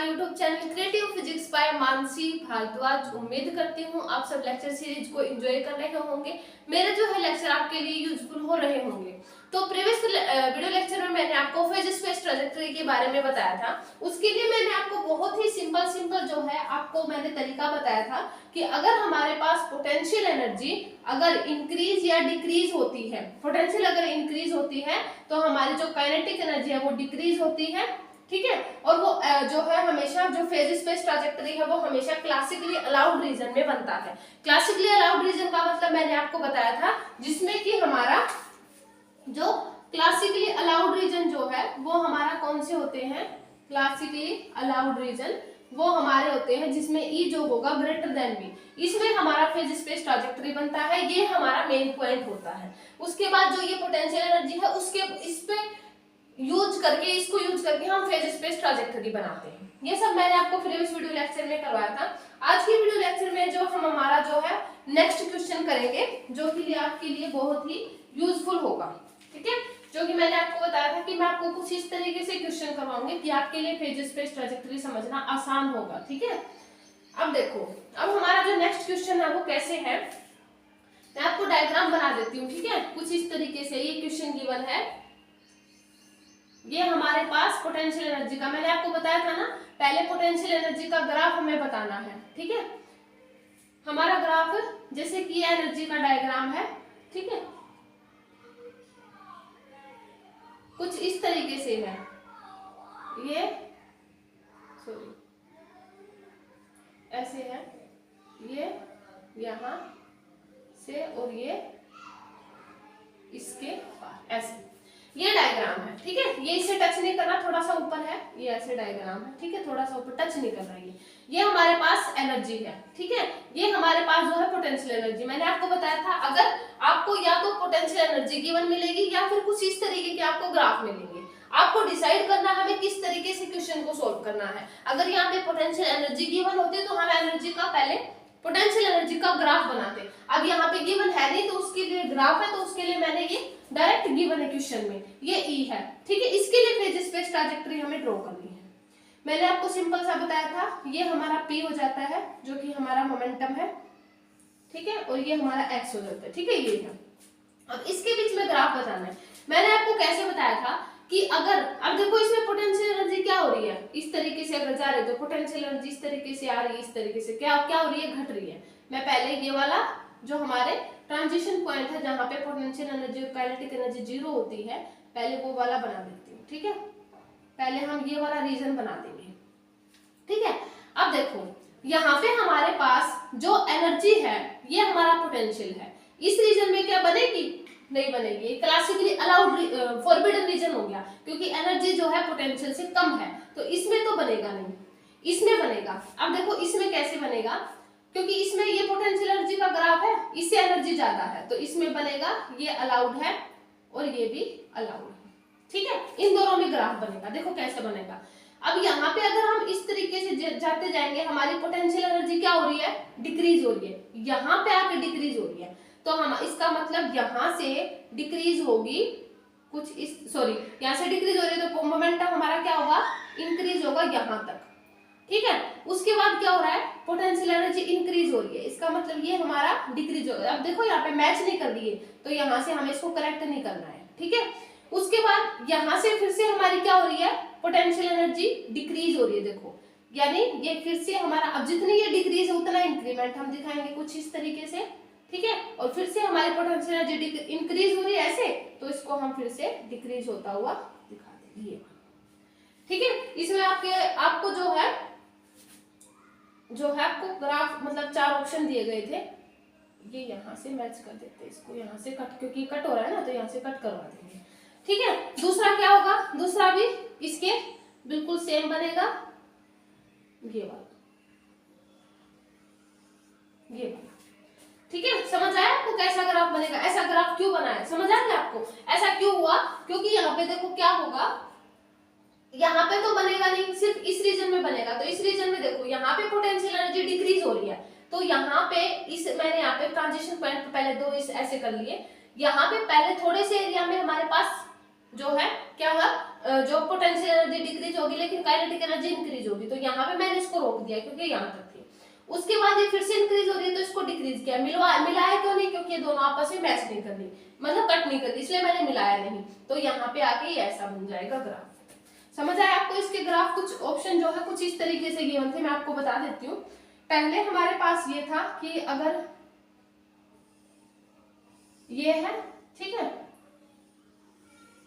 YouTube channel creative physics by Mansi Bhardwaj. उम्मीद करती हूँ आप सब लेक्चर सीरीज को एंजॉय कर रहे होंगे। मेरे जो है लेक्चर आपके लिए यूजफुल हो रहे होंगे। तो प्रीवियस वीडियो लेक्चर में मैंने आपको फेज स्पेस ट्रैजेक्टरी के बारे में बताया था। उसके लिए मैंने आपको बहुत ही सिंपल जो है आपको मैंने तरीका बताया था कि अगर हमारे पास पोटेंशियल एनर्जी अगर इंक्रीज या डिक्रीज होती है, पोटेंशियल अगर इंक्रीज होती है तो हमारी जो काइनेटिक एनर्जी है वो डिक्रीज होती है, ठीक है। और वो जो है हमेशा जो फेज स्पेस ट्रैजेक्टरी है वो हमेशा क्लासिकली अलाउड रीजन में बनता है। क्लासिकली अलाउड रीजन का मतलब मैंने आपको बताया था जिसमें कि हमारा जो क्लासिकली अलाउड रीजन जो है वो हमारा कौन से होते हैं, क्लासिकली अलाउड रीजन वो हमारे होते हैं जिसमें ई जो होगा ग्रेटर देन बी, इसमें हमारा फेज स्पेस ट्रैजेक्टरी बनता है। ये हमारा मेन पॉइंट होता है। उसके बाद जो ये पोटेंशियल एनर्जी है उसके इस पे इसको यूज करके हम फेज स्पेस ट्रैजेक्टरी बनाते हैं। ये सब मैंने आपको प्रीवियस वीडियो लेक्चर में करवाया था। आज की वीडियो लेक्चर में जो हम हमारा जो है नेक्स्ट क्वेश्चन करेंगे जो कि आपके लिए बहुत ही यूजफुल होगा, ठीक है। जो कि मैंने आपको बताया था कि मैं आपको कुछ इस तरीके से क्वेश्चन करवाऊंगी कि आपके लिए फेज स्पेस ट्रैजेक्टरी समझना आसान होगा, ठीक है। अब देखो, अब हमारा जो नेक्स्ट क्वेश्चन है वो कैसे है, मैं आपको डायग्राम बना देती हूँ, ठीक है। कुछ इस तरीके से ये क्वेश्चन गिवन है। ये हमारे पास पोटेंशियल एनर्जी का मैंने आपको बताया था ना, पहले पोटेंशियल एनर्जी का ग्राफ हमें बताना है, ठीक है। हमारा ग्राफ जैसे कि एनर्जी का डायग्राम है, ठीक है, कुछ इस तरीके से है। ये सॉरी ऐसे है, ये यहां से और ये इसके पास ऐसे, ये डायग्राम है, ठीक है। ये इसे टच नहीं करना, थोड़ा सा ऊपर है, ये ऐसे डायग्राम है, ठीक है, थोड़ा सा ऊपर टच नहीं कर रहा है। ये हमारे पास एनर्जी है, ठीक है। ये हमारे पास जो है पोटेंशियल एनर्जी, मैंने आपको बताया था अगर आपको या तो पोटेंशियल एनर्जी गिवन मिलेगी या फिर कुछ इस तरीके के आपको ग्राफ मिलेंगे, आपको डिसाइड करना हमें किस तरीके से क्वेश्चन को सोल्व करना है। अगर यहाँ पे पोटेंशियल एनर्जी गिवन होती तो हम एनर्जी का पहले पोटेंशियल एनर्जी का ग्राफ बनाते। अब यहाँ पे गिवन है नहीं तो उसके लिए ग्राफ है, तो उसके लिए मैंने ये डायरेक्ट गिवन है क्वेश्चन में, ये ई है, ठीक है। इसके लिए फेज स्पेस ट्रैजेक्टरी हमें ड्रॉ करनी है। मैंने आपको सिंपल सा बताया था, ये हमारा पी हो जाता है जो कि हमारा मोमेंटम है, ठीक है, और ये हमारा एक्स हो जाता है, ठीक है, ये है। अब इसके बीच में ग्राफ बताना है। मैंने आपको कैसे बताया था कि अगर अब देखो इसमें पोटेंशियल एनर्जी क्या हो रही है, इस तरीके से अगर जा रही है तो पोटेंशियल एनर्जी इस तरीके से आ रही है, इस तरीके से क्या क्या हो रही है, घट रही है। मैं पहले ये वाला जो हमारे ट्रांजिशन पॉइंट है जहां पे पोटेंशियल एनर्जी और काइनेटिक एनर्जी जीरो होती है, पहले वो वाला बना देती हूँ, ठीक है। पहले हम ये वाला रीजन बना देंगे, ठीक है। अब देखो यहाँ पे हमारे पास जो एनर्जी है ये हमारा पोटेंशियल है, इस रीजन में क्या बनेगी, नहीं बनेगी। क्लासिकली अलाउड फॉरबिडन रीजन हो गया क्योंकि एनर्जी जो है पोटेंशियल से कम है, तो इसमें तो बनेगा नहीं, इसमें बनेगा। अब देखो इसमें कैसे बनेगा, क्योंकि इसमें ये पोटेंशियल एनर्जी का ग्राफ है, इससे एनर्जी ज्यादा है, तो इसमें बनेगा ये अलाउड है और ये भी अलाउड है, ठीक है। इन दोनों में ग्राफ बनेगा। देखो कैसे बनेगा। अब यहाँ पे अगर हम इस तरीके से जाते जाएंगे हमारी पोटेंशियल एनर्जी क्या हो रही है, डिक्रीज हो रही है, यहाँ पे आके डिक्रीज हो रही है, तो हम इसका मतलब यहाँ से डिक्रीज होगी कुछ इस सॉरी यहाँ से डिक्रीज हो रही है तो मोमेंटम हमारा क्या होगा, इंक्रीज होगा यहाँ तक, ठीक है। उसके बाद क्या हो रहा है, पोटेंशियल एनर्जी इंक्रीज हो रही है, इसका मतलब ये हमारा डिक्रीज हो रहा है। अब देखो यहाँ पे मैच नहीं कर रही है तो यहाँ से हमें इसको करेक्ट नहीं करना है, ठीक है। उसके बाद यहाँ से फिर से हमारी क्या हो रही है, पोटेंशियल एनर्जी डिक्रीज हो रही है, देखो यानी ये फिर से हमारा अब जितनी ये डिक्रीज है उतना इंक्रीमेंट हम दिखाएंगे कुछ इस तरीके से, ठीक है। और फिर से हमारी पोटेंशियल एनर्जी इंक्रीज हो रही है ऐसे, तो इसको हम फिर से डिक्रीज होता हुआ दिखा देंगे, ठीक है। इसमें आपको जो है आपको ग्राफ मतलब 4 ऑप्शन दिए गए थे, ये यहाँ से मैच कर देते हैं, इसको यहाँ से कट, क्योंकि कट हो रहा है ना तो यहाँ से कट करवा देंगे, ठीक है। दूसरा क्या होगा, दूसरा भी इसके बिल्कुल सेम बनेगा, ये वाला, ठीक है। समझ आया आपको कैसा ग्राफ बनेगा, ऐसा ग्राफ क्यों बना है, समझ आ गया आपको ऐसा क्यों हुआ, क्योंकि यहाँ पे देखो क्या होगा, यहाँ पे तो बनेगा नहीं, सिर्फ इस रीजन में बनेगा। तो इस रीजन में देखो यहाँ पे पोटेंशियल एनर्जी डिक्रीज हो रही है, तो यहाँ पे मैंने यहाँ पे ट्रांजिशन पॉइंट पहले 2 इस ऐसे कर लिए, यहाँ पे पहले थोड़े से एरिया में हमारे पास जो है क्या हुआ, जो पोटेंशियल एनर्जी डिक्रीज होगी लेकिन काइनेटिक एनर्जी इंक्रीज होगी, तो यहाँ पे मैंने इसको रोक दिया क्योंकि यहाँ तक थी। उसके बाद ये फिर से इंक्रीज हो रही है तो इसको डिक्रीज किया, मिलाया क्यों नहीं, क्योंकि ये दोनों आपस में मैच नहीं कर रही, मतलब कट नहीं कर रही, इसलिए मैंने मिलाया नहीं। तो यहाँ पे आके ये ऐसा बन जाएगा ग्राफ। समझ आया आपको? इसके ग्राफ कुछ ऑप्शन जो है कुछ इस तरीके से गिवन थे, मैं आपको बता देती हूँ। पहले हमारे पास ये था कि अगर ये है, ठीक है,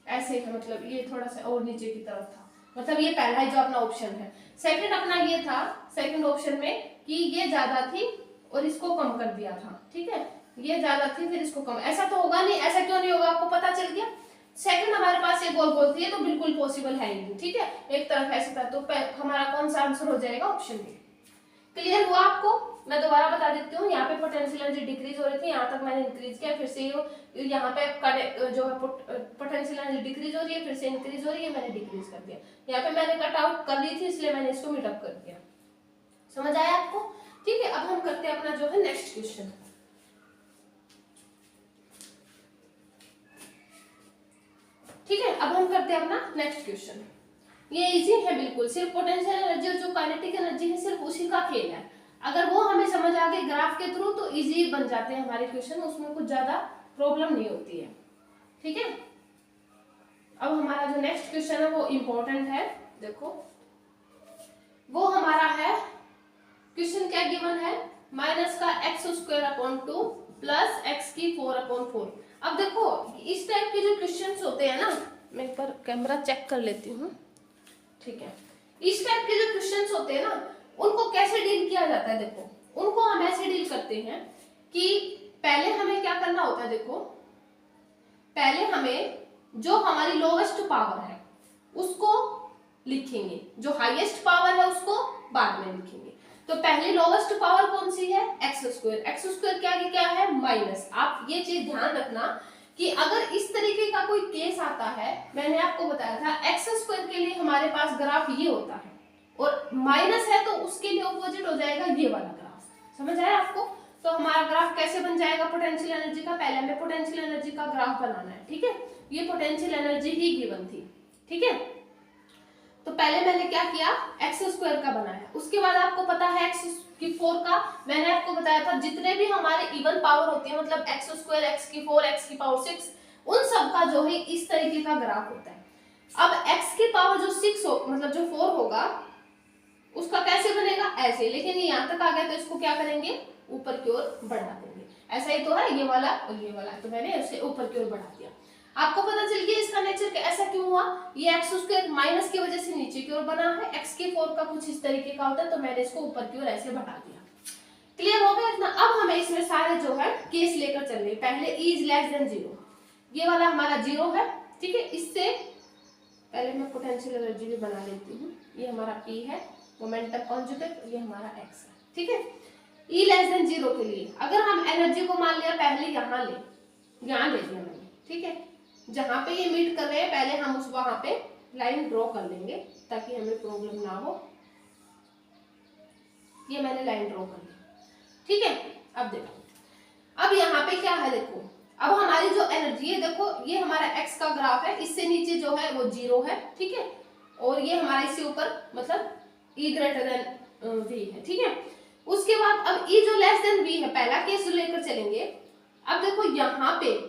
ऐसे है, मतलब ये थोड़ा सा और नीचे की तरफ था, मतलब ये पहला ही जो अपना ऑप्शन है। सेकंड अपना ये था, सेकंड ऑप्शन में कि ये ज्यादा थी और इसको कम कर दिया था, ठीक है, ये ज्यादा थी फिर इसको कम, ऐसा तो होगा नहीं, ऐसा क्यों नहीं होगा आपको पता चल गया। सेकंड हमारे पास ये गोल गोल थी, ये तो बिल्कुल पॉसिबल है ही नहीं, ठीक है, एक तरफ ऐसे था, तो हमारा कौन सा आंसर हो जाएगा, ऑप्शन बी। क्लियर हुआ आपको? मैं दोबारा बता देती हूँ, यहाँ पे पोटेंशियल एनर्जी डिक्रीज हो रही थी, यहाँ तक मैंने इंक्रीज किया, फिर से यहाँ पे जो है पोटेंशियल एनर्जी डिक्रीज हो रही है, फिर से इंक्रीज हो रही है, मैंने डिक्रीज कर दिया। यहाँ पे मैंने कट आउट कर ली थी इसलिए मैंने इसको मीट अप कर दिया। समझ आया आपको? ठीक है, अब हम करते हैं अपना जो है नेक्स्ट क्वेश्चन। ठीक है, अब हम करते हैं अपना नेक्स्ट क्वेश्चन। ये इजी है बिल्कुल, सिर्फ पोटेंशियल एनर्जी और जो काइनेटिक एनर्जी है सिर्फ उसी का खेल है। अगर वो हमें समझ आ गए ग्राफ के थ्रू तो इजी बन जाते हैं हमारे क्वेश्चन, उसमें कुछ ज्यादा प्रॉब्लम नहीं होती है। ठीक है, अब हमारा जो नेक्स्ट क्वेश्चन है वो इम्पोर्टेंट है। देखो वो हमारा है, क्वेश्चन क्या गिवन है, माइनस का x² प्लस x की 4/4। अब देखो इस टाइप के जो क्वेश्चंस होते हैं ना, मैं एक बार कैमरा चेक कर लेती हूँ। ठीक है, इस टाइप के जो क्वेश्चंस होते हैं ना, उनको कैसे डील किया जाता है, देखो उनको हम ऐसे डील करते हैं कि पहले हमें क्या करना होता है, देखो पहले हमें जो हमारी लोवेस्ट पावर है उसको लिखेंगे, जो हाईएस्ट पावर है उसको बाद में लिखेंगे। तो पहले लोवेस्ट पावर कौन सी है, x² क्या है, माइनस। आप ये चीज ध्यान रखना कि अगर इस तरीके का कोई केस आता है, मैंने आपको बताया था x² के लिए हमारे पास ग्राफ ये होता है और माइनस है तो उसके लिए ऑपोजिट हो जाएगा ये वाला ग्राफ। समझ आया आपको? तो हमारा ग्राफ कैसे बन जाएगा पोटेंशियल एनर्जी का, पहले हमें पोटेंशियल एनर्जी का ग्राफ बनाना है। ठीक है, ये पोटेंशियल एनर्जी ही गिवन थी। ठीक है, तो पहले मैंने क्या किया, x² का बनाया, उसके बाद आपको पता है x⁴ का, मैंने आपको बताया था जितने भी हमारे इवन पावर होती है, मतलब x² x⁴ x⁴, उन सब का जो है इस तरीके का ग्राफ होता है। अब x की पावर जो 6 हो, मतलब जो 4 होगा उसका कैसे बनेगा, ऐसे, लेकिन ये यहाँ तक आ गया तो इसको क्या करेंगे, ऊपर की ओर बढ़ा देंगे। ऐसा ही तो है, ये वाला और ये वाला, तो मैंने इसे ऊपर की ओर बढ़ा दिया। आपको पता चल गया इसका नेचर ऐसा क्यों हुआ, ये x² माइनस की वजह से नीचे की ओर बना है, x⁴ का कुछ इस तरीके का होता है, तो मैंने इसको ऊपर की ओर ऐसे बढ़ा दिया। क्लियर हो गया इतना? अब हमें इसमें सारे जो है केस लेकर चल रहे। पहले e इज लेस देन 0, ये वाला हमारा 0 है। ठीक है, इससे पहले मैं पोटेंशियल एनर्जी भी बना लेती हूँ। ये हमारा p है, मोमेंटम कॉन्जुगेट, ये हमारा x है। ठीक है, e लेस देन 0 के लिए अगर हम एनर्जी को मान लिया पहले यहाँ ले दिया मैंने। ठीक है, जहां पे ये मीट कर रहे हैं पहले हम उस वहां पे लाइन ड्रॉ कर लेंगे ताकि हमें प्रॉब्लम ना हो। ये मैंने लाइन ड्रॉ कर ली। ठीक है, अब देखो, अब यहाँ पे क्या है, देखो अब हमारी जो एनर्जी है, देखो ये हमारा x का ग्राफ है, इससे नीचे जो है वो 0 है। ठीक है, और ये हमारे इससे ऊपर मतलब e ग्रेटर देन v है। ठीक है, उसके बाद अब e जो लेस देन v है, पहला केस जो लेकर चलेंगे। अब देखो यहाँ पे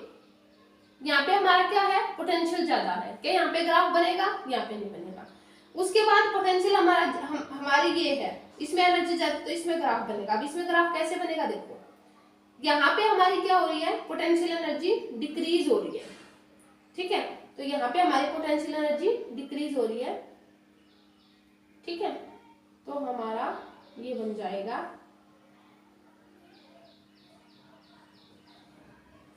हमारा क्या है, पोटेंशियल ज्यादा है, क्या यहाँ पे ग्राफ बनेगा, यहाँ पे नहीं बनेगा। उसके बाद पोटेंशियल हमारी ये है, इसमें एनर्जी ज्यादा, तो इसमें ग्राफ बनेगा। अब इसमें ग्राफ कैसे बनेगा, देखो यहाँ पे हमारी क्या हो रही है, पोटेंशियल एनर्जी डिक्रीज हो रही है। ठीक है, तो यहाँ पे हमारी पोटेंशियल एनर्जी डिक्रीज हो रही है। ठीक है, तो हमारा ये बन जाएगा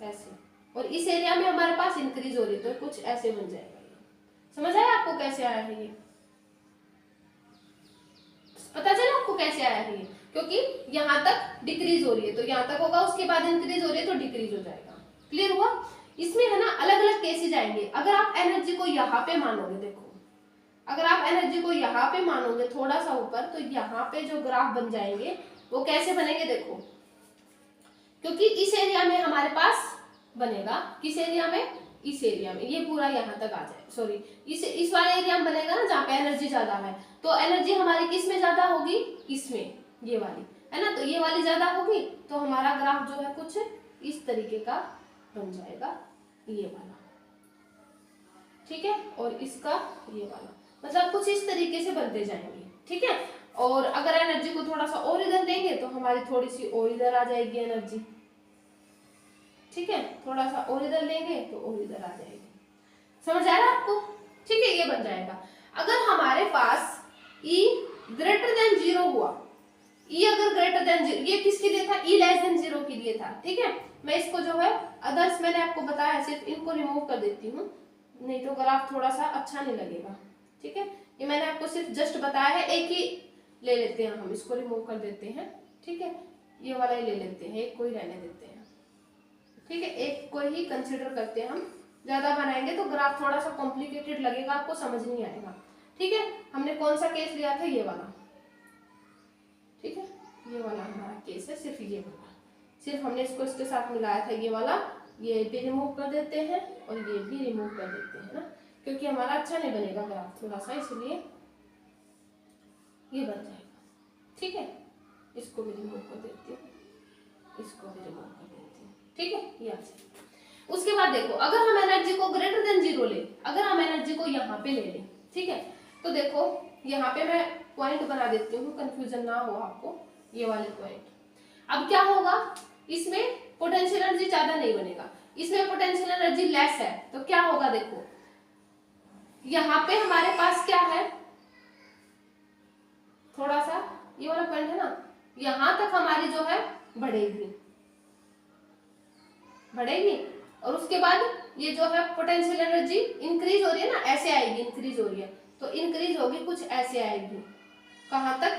ऐसे, और इस एरिया में हमारे पास इंक्रीज हो रही है, तो कुछ ऐसे बन जाएगा। समझ आया आपको कैसे आया है ये? पता चला आपको कैसे आया है ये? क्योंकि यहाँ तक डिक्रीज हो रही है तो यहाँ तक होगा, उसके बाद इंक्रीज हो रही है तो डिक्रीज हो जाएगा। क्लियर हुआ? इसमें है ना अलग अलग केसेज आएंगे। अगर आप एनर्जी को यहाँ पे मानोगे, देखो अगर आप एनर्जी को यहाँ पे मानोगे थोड़ा सा ऊपर, तो यहाँ पे जो ग्राफ बन जाएंगे वो कैसे बनेंगे, देखो क्योंकि इस एरिया में हमारे पास बनेगा, किस एरिया में, इस एरिया में, ये पूरा यहाँ तक आ जाए, सॉरी इस वाले एरिया में बनेगा ना जहाँ पे एनर्जी ज्यादा है, तो एनर्जी हमारी किस में ज्यादा होगी, इसमें, ये वाली है ना, तो ये वाली ज्यादा होगी, तो हमारा ग्राफ जो है कुछ इस तरीके का बन जाएगा, ये वाला, ठीक है, और इसका ये वाला, मतलब कुछ इस तरीके से बनते जाएंगे, ठीक है। और अगर एनर्जी को थोड़ा सा और इधर देंगे तो हमारी थोड़ी सी और इधर आ जाएगी एनर्जी, ठीक है, थोड़ा सा और इधर लेंगे तो और इधर आ जाएगी, समझ आ रहा है आपको, ठीक है, ये बन जाएगा। अगर हमारे पास E ग्रेटर देन 0 हुआ, E अगर ग्रेटर देन 0, ये किसके लिए था, E लेस देन 0 के लिए था, ठीक है। मैं इसको जो है अदर्स मैंने आपको बताया, सिर्फ इनको रिमूव कर देती हूँ, नहीं तो ग्राफ थोड़ा सा अच्छा नहीं लगेगा, ठीक है। ये मैंने आपको सिर्फ जस्ट बताया है, एक ही ले लेते हैं हम, इसको रिमूव कर देते हैं, ठीक है, ये वाला ही ले लेते हैं, एक को ही रहने देते हैं, ठीक है, एक को ही कंसिडर करते हैं हम, ज्यादा बनाएंगे तो ग्राफ थोड़ा सा कॉम्प्लिकेटेड लगेगा, आपको समझ नहीं आएगा, ठीक है। हमने कौन सा केस लिया था, ये वाला, ठीक है, ये वाला हमारा केस है, सिर्फ ये वाला, सिर्फ हमने इसको इसके साथ मिलाया था, ये वाला, ये भी रिमूव कर देते हैं और ये भी रिमूव कर देते हैं ना, क्योंकि हमारा अच्छा नहीं बनेगा ग्राफ थोड़ा सा, इसलिए ये बन जाएगा, ठीक है। इसको भी रिमूव कर देती हूँ, इसको भी रिमूव कर देती हूँ, ठीक है, ये आ जाएगा। उसके बाद देखो, अगर हम एनर्जी को ग्रेटर देन 0 ले, अगर हम एनर्जी को यहाँ पे ले लें, ठीक है, तो देखो यहाँ पे मैं पॉइंट बना देती हूँ, कंफ्यूजन ना हो आपको, ये वाले पॉइंट। अब क्या होगा, इसमें पोटेंशियल एनर्जी ज्यादा नहीं बनेगा, इसमें पोटेंशियल एनर्जी लेस है, तो क्या होगा, देखो यहाँ पे हमारे पास क्या है, थोड़ा सा ये वाला पॉइंट है ना, यहां तक हमारी जो है बढ़ेगी, और उसके बाद ये जो है पोटेंशियल एनर्जी इंक्रीज हो रही है ना, ऐसे आएगी, इंक्रीज हो रही है, तो इंक्रीज होगी कुछ ऐसे आएगी, कहां तक,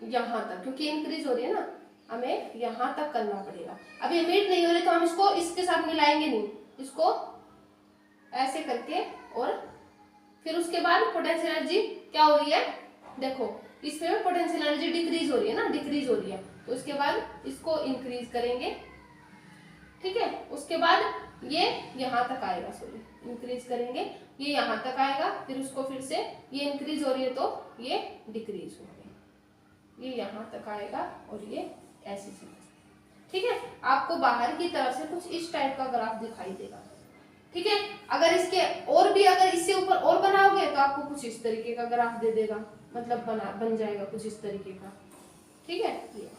यहां तक, क्योंकि इंक्रीज हो रही है ना, हमें यहां तक करना पड़ेगा। अभी मीट नहीं हो रही तो हम इसको इसके साथ मिलाएंगे नहीं, इसको ऐसे करके, और फिर उसके बाद पोटेंशियल एनर्जी क्या हो रही है, देखो इसमें पोटेंशियल एनर्जी डिक्रीज हो रही है ना, डिक्रीज हो रही है, तो उसके बाद इसको इंक्रीज करेंगे, ठीक है। उसके बाद ये यहाँ तक आएगा, सॉरी इंक्रीज करेंगे, ये यहाँ तक आएगा, फिर उसको फिर से ये इंक्रीज हो रही है तो ये डिक्रीज हो गई, ये यहाँ तक आएगा और ये ऐसे चलेगा, ठीक है। आपको बाहर की तरफ से कुछ इस टाइप का ग्राफ दिखाई देगा, ठीक है। अगर इसके और भी, अगर इससे ऊपर और बनाओगे तो आपको कुछ इस तरीके का ग्राफ दे देगा, मतलब बन जाएगा कुछ इस तरीके का, ठीक है। ये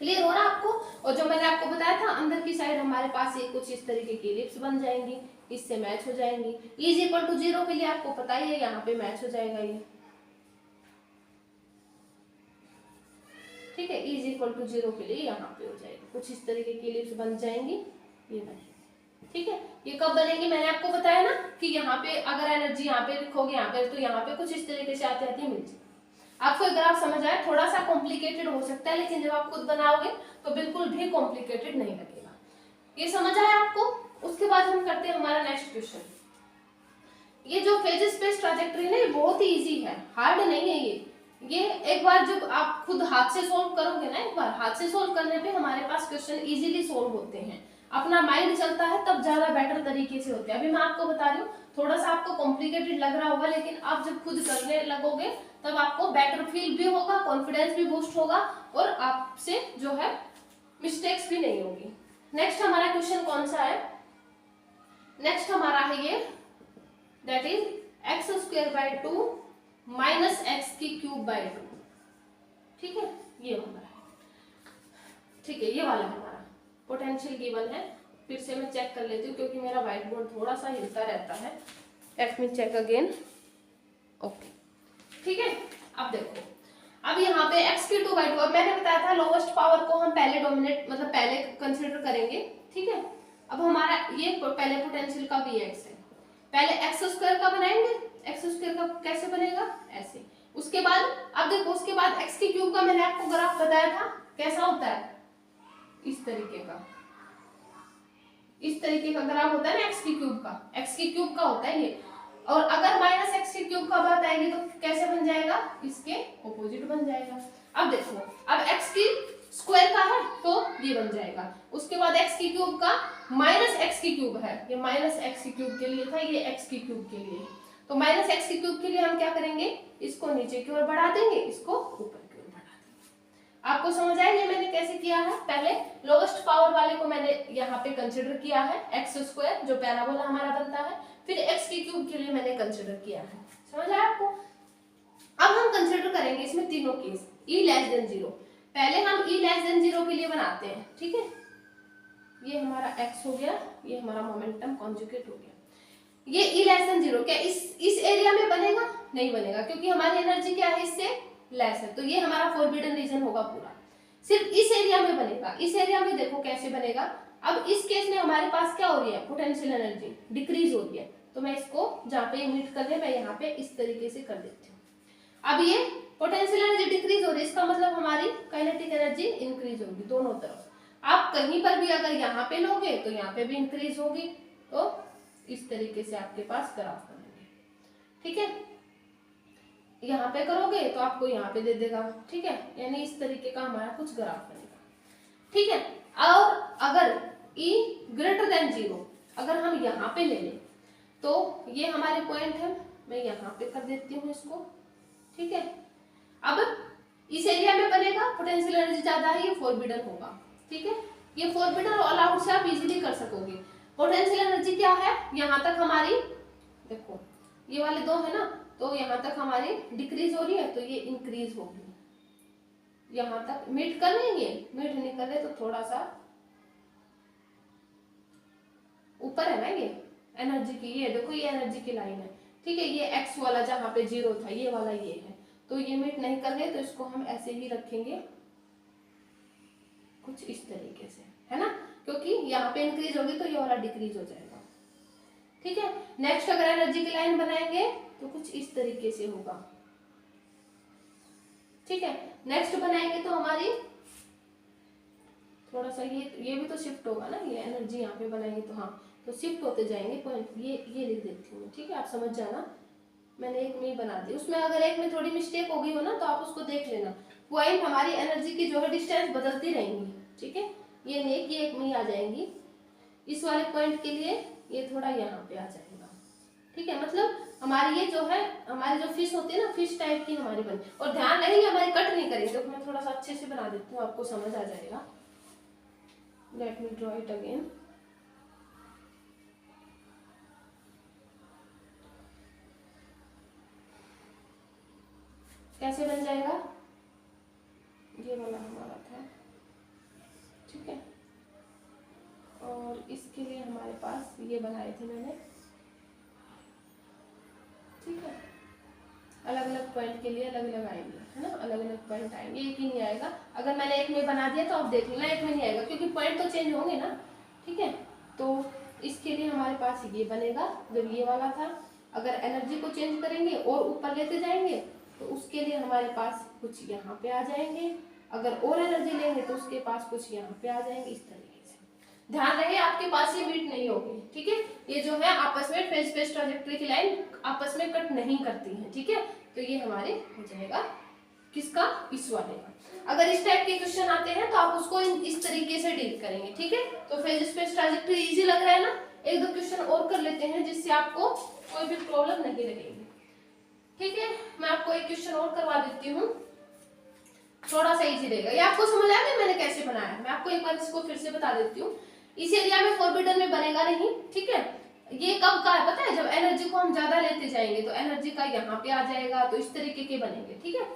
क्लियर हो रहा आपको। और जो मैंने आपको बताया था, अंदर की साइड हमारे पास ये कुछ इस तरीके की एलिप्स बन जाएंगी, इससे मैच हो जाएंगी। E = 0 के लिए आपको पता ही है, यहाँ पे मैच हो जाएगा ये, ठीक है। E = 0 के लिए यहाँ पे हो जाएगी, कुछ इस तरीके की एलिप्स बन जाएंगी, ये बनेगी, ठीक है। ये कब बनेगी, मैंने आपको बताया ना कि यहाँ पे अगर एनर्जी यहाँ पे लिखोगे यहाँ पे, तो यहाँ पे कुछ इस तरीके से आती आती मिल जाएगी। आपको एक ग्राफ समझ आया, थोड़ा सा कॉम्प्लिकेटेड हो सकता है, लेकिन जब आप खुद बनाओगे तो बिल्कुल भी कॉम्प्लिकेटेड नहीं लगेगा। ये समझ आया आपको। उसके बाद हम करते हैं हमारा नेक्स्ट क्वेश्चन। ये जो फेज स्पेस ट्रैजेक्टरी है, ये बहुत ही इजी है, हार्ड नहीं है ये एक बार जब आप खुद हाथ से सोल्व करोगे ना, एक बार हाथ से सोल्व करने पे हमारे पास क्वेश्चन इजीली सोल्व होते हैं। अपना माइंड चलता है तब ज्यादा बेटर तरीके से होते हैं। अभी मैं आपको बता रही हूँ, थोड़ा सा आपको कॉम्प्लिकेटेड लग रहा होगा, लेकिन आप जब खुद करने लगोगे तब आपको बेटर फील भी होगा, कॉन्फिडेंस भी बूस्ट होगा, और आपसे जो है मिस्टेक्स भी नहीं होगी। नेक्स्ट हमारा क्वेश्चन कौन सा है, नेक्स्ट हमारा है ये, दैट इज x² / 2 - x³ / 2, ठीक है। ये हमारा है, ठीक है, ये वाला हमारा पोटेंशियल गिवन है। फिर से मैं चेक कर लेती हूँ क्योंकि मेरा व्हाइट बोर्ड थोड़ा सा हिलता रहता है। Let me check again, okay, ठीक है। अब देखो, अब यहाँ पे x³/2, अब मैंने बताया था लोवेस्ट पावर को हम पहले डोमिनेट, मतलब पहले कंसिडर करेंगे, ठीक है। अब हमारा ये पहले पोटेंशियल का Vx है, पहले x² का बनाएंगे, x² का कैसे बनेगा, ऐसे। उसके बाद अब देखो, उसके बाद x³ का मैंने आपको ग्राफ बताया था, कैसा होता है, इस तरीके का, इस तरीके का ग्राफ होता है ना x³ का होता है ये। और अगर -x³ का बात आएगी तो कैसे बन जाएगा, इसके ऑपोजिट बन जाएगा। अब देखो, अब x² का है तो ये बन जाएगा, उसके बाद x³ का माइनस एक्स की क्यूब है, ये माइनस एक्स की क्यूब के लिए था, ये एक्स की क्यूब के लिए। तो माइनस एक्स की क्यूब के लिए हम क्या करेंगे, इसको नीचे की ओर बढ़ा देंगे, इसको ऊपर की ओर बढ़ा देंगे। आपको समझ आया ये मैंने कैसे किया है। पहले लोवेस्ट पावर वाले को मैंने यहाँ पे कंसिडर किया है एक्स स्क्वायर जो पैराबोला हमारा बनता है, फिर एक्स की क्यूब के लिए मैंने कंसिडर किया है। समझ आया आपको। अब हम कंसिडर करेंगे इसमें तीनों केस, ई लेस देन जीरो। पहले हम ई लेस देन जीरो के लिए बनाते हैं, ठीक है। ये हमारा x हो गया, ये हमारा मोमेंटम कॉन्जुगेट हो गया। ये ई लेस देन जीरो क्या इस एरिया में बनेगा? नहीं बनेगा, क्योंकि हमारी एनर्जी क्या है, इससे लेस है। तो ये हमारा फॉरबिडन रीजन होगा पूरा, सिर्फ इस एरिया में बनेगा। इस एरिया में देखो कैसे बनेगा। अब इस केस में हमारे पास क्या हो रही है, पोटेंशियल एनर्जी डिक्रीज हो रही है। तो मैं इसको जहाँ पे मीट कर रहे हैं मैं यहाँ पे इस तरीके से कर देती हूँ। अब ये पोटेंशियल एनर्जी डिक्रीज हो रही है, इसका मतलब हमारी काइनेटिक एनर्जी इंक्रीज होगी दोनों तरफ। आप कहीं पर भी अगर यहाँ पे लोगे तो यहाँ पे भी इंक्रीज होगी। तो इस तरीके से आपके पास ग्राफ बनेंगे, ठीक है। यहाँ पे करोगे तो आपको यहाँ पे दे देगा, ठीक है। यानी इस तरीके का हमारा कुछ ग्राफ बनेगा, ठीक है। और अगर E ग्रेटर देन जीरो अगर हम यहाँ पे ले लें तो ये हमारे पॉइंट है, मैं यहाँ पे कर देती हूँ इसको, ठीक है। अब इस एरिया में बनेगा, पोटेंशियल एनर्जी ज्यादा है, ये फॉरबिडन होगा, ठीक है। ये फॉरबिडन और ऑल आउट से आप इजीली कर सकोगे। पोटेंशियल एनर्जी क्या है, यहाँ तक हमारी देखो ये वाले दो है ना, तो यहाँ तक हमारी डिक्रीज हो रही है, तो ये इंक्रीज होगी। यहाँ तक मीट कर लेंगे, मीट नहीं कर रहे तो थोड़ा सा ऊपर है ना ये एनर्जी की, ये देखो ये एनर्जी की लाइन है, ठीक है। ये एक्स वाला जहाँ पे जीरो था ये वाला ये है, तो ये मीट नहीं कर रहे तो इसको हम ऐसे ही रखेंगे कुछ इस तरीके से, है ना, क्योंकि यहाँ पे इंक्रीज होगी तो ये वाला डिक्रीज हो जाएगा, ठीक है। नेक्स्ट अगर एनर्जी की लाइन बनाएंगे तो कुछ इस तरीके से होगा, ठीक है। नेक्स्ट बनाएंगे तो हमारी थोड़ा सा ये भी तो शिफ्ट होगा ना, ये एनर्जी यहाँ पे बनाएंगे तो हाँ, तो शिफ्ट होते जाएंगे पॉइंट। ये लिख देती हूँ, ठीक है, आप समझ जाना। मैंने एक में ही बना दी, उसमें अगर एक में थोड़ी मिस्टेक हो गई हो ना तो आप उसको देख लेना। पॉइंट हमारी एनर्जी की जो है डिस्टेंस बदलती रहेंगी, ठीक है। ये नहीं कि एक में ही आ जाएंगी। इस वाले पॉइंट के लिए ये थोड़ा यहाँ पे आ जाएगा, ठीक है। मतलब हमारी ये जो है हमारी जो फिश होती है ना, फिश टाइप की हमारी बनी। और ध्यान रहे हमारी कट नहीं करेंगे, तो मैं थोड़ा सा अच्छे से बना देती हूँ, आपको समझ आ जाएगा। Let me draw it again. कैसे बन जाएगा, ये वाला हमारा था, ठीक है। और इसके लिए हमारे पास ये बनाए थे मैंने, ठीक है। अलग अलग पॉइंट के लिए अलग अलग आएंगे, है ना, अलग अलग पॉइंट आएंगे, एक ही नहीं आएगा। अगर मैंने एक में बना दिया तो आप देख लेना एक में नहीं आएगा, क्योंकि पॉइंट तो चेंज होंगे ना, ठीक है। तो इसके लिए हमारे पास ये बनेगा जब ये वाला था। अगर एनर्जी को चेंज करेंगे और ऊपर लेते जाएंगे तो उसके लिए हमारे पास कुछ यहाँ पे आ जाएंगे। अगर और एनर्जी लेंगे तो उसके पास कुछ यहाँ पे आ जाएंगे, इस तरीके से। ध्यान रहे आपके पास ये मीट नहीं होगी, ठीक है। ये जो है आपस में फेज फेज ट्रैजेक्टरी की लाइन आपस में कट नहीं करती है, ठीक है। तो ये हमारे हो जाएगा किसका, इस वाले का। अगर इस टाइप के क्वेश्चन आते हैं तो आप उसको इस तरीके से डील करेंगे, ठीक है। तो फेज स्पेस ट्रैजेक्टरी इजी लग रहा है ना। एक दो क्वेश्चन और कर लेते हैं जिससे आपको कोई भी प्रॉब्लम नहीं लगेगी, ठीक है। मैं आपको एक क्वेश्चन और करवा देती हूँ, थोड़ा सा इजी रहेगा। ये आपको समझ आया मैंने कैसे बनाया है। मैं आपको एक बार इसको फिर से बता देती हूँ। इस एरिया में फॉरबिडन में बनेगा नहीं, ठीक है। ये कब का है पता है, जब एनर्जी को हम ज्यादा लेते जाएंगे तो एनर्जी का यहाँ पे आ जाएगा, तो इस तरीके के बनेंगे, ठीक है।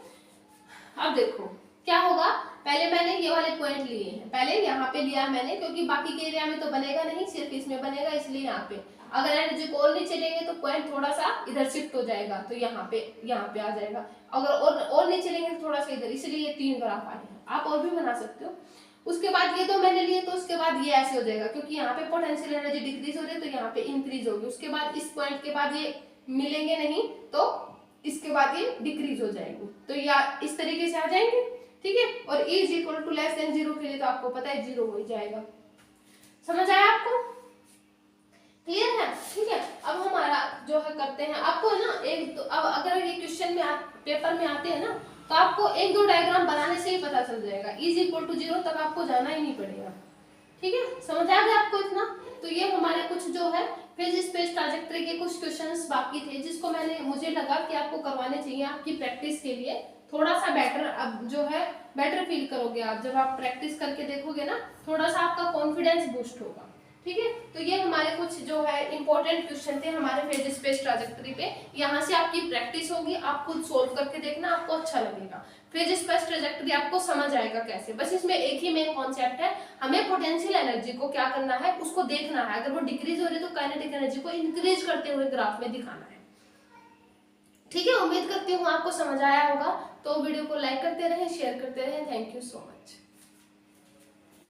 अब देखो क्या होगा, पहले मैंने ये वाले पॉइंट लिए हैं, पहले यहाँ पे लिया मैंने, क्योंकि बाकी के एरिया में तो बनेगा नहीं, सिर्फ इसमें बनेगा, इसलिए यहाँ पे। अगर एनर्जी को और नीचे लेंगे तो पॉइंट थोड़ा सा इधर शिफ्ट हो जाएगा, तो यहाँ पे आ जाएगा। अगर और नीचे लेंगे तो थोड़ा सा इधर, इसलिए ये 3 ग्राफ आए हैं। आप और भी बना सकते हो। उसके बाद ये 2 मैंने लिए, तो उसके बाद ये ऐसे हो जाएगा, क्योंकि यहाँ पे पोटेंशियल एनर्जी डिक्रीज हो रही है तो यहाँ पे इंक्रीज होगी। उसके बाद इस पॉइंट के बाद ये मिलेंगे नहीं, तो इसके बाद ये डिक्रीज हो जाएगी, तो या इस तरीके से आ जाएंगे, ठीक है। और E is equal to less than 0 के लिए तो आपको पता है 0 हो ही जाएगा। समझ आया आपको, क्लियर है, ठीक है। अब हमारा जो है करते हैं, आपको ना एक तो अब अगर ये क्वेश्चन में पेपर में आते हैं ना, तो आपको 1-2 डायग्राम बनाने से ही पता चल जाएगा। E इज इक्वल टू 0 तक आपको जाना ही नहीं पड़ेगा, ठीक है, समझ आ गया आपको इतना? तो ये हमारे कुछ जो है फेज स्पेस ट्राजेक्टरी के कुछ क्वेश्चंस बाकी थे, जिसको मुझे लगा कि आपको करवाने चाहिए आपकी प्रैक्टिस के लिए। थोड़ा सा बेटर अब जो है बेटर फील करोगे आप जब आप प्रैक्टिस करके देखोगे ना, थोड़ा सा आपका कॉन्फिडेंस बूस्ट होगा। ठीक है, तो ये हमारे कुछ जो है इंपॉर्टेंट क्वेश्चन थे हमारे फेज स्पेस ट्राजेक्टरी पे। यहाँ से आपकी प्रैक्टिस होगी, आप खुद सोल्व करके देखना, आपको अच्छा लगेगा। फेज स्पेस ट्राजेक्टरी आपको समझ आएगा कैसे। बस इसमें एक ही मेन कॉन्सेप्ट है, हमें पोटेंशियल एनर्जी को क्या करना है, उसको देखना है। अगर वो डिक्रीज हो रही है तो काइनेटिक एनर्जी को इंक्रीज करते हुए ग्राफ में दिखाना है। ठीक है, उम्मीद करती हूँ आपको समझ आया होगा। तो वीडियो को लाइक करते रहें, शेयर करते रहें। Thank you so much.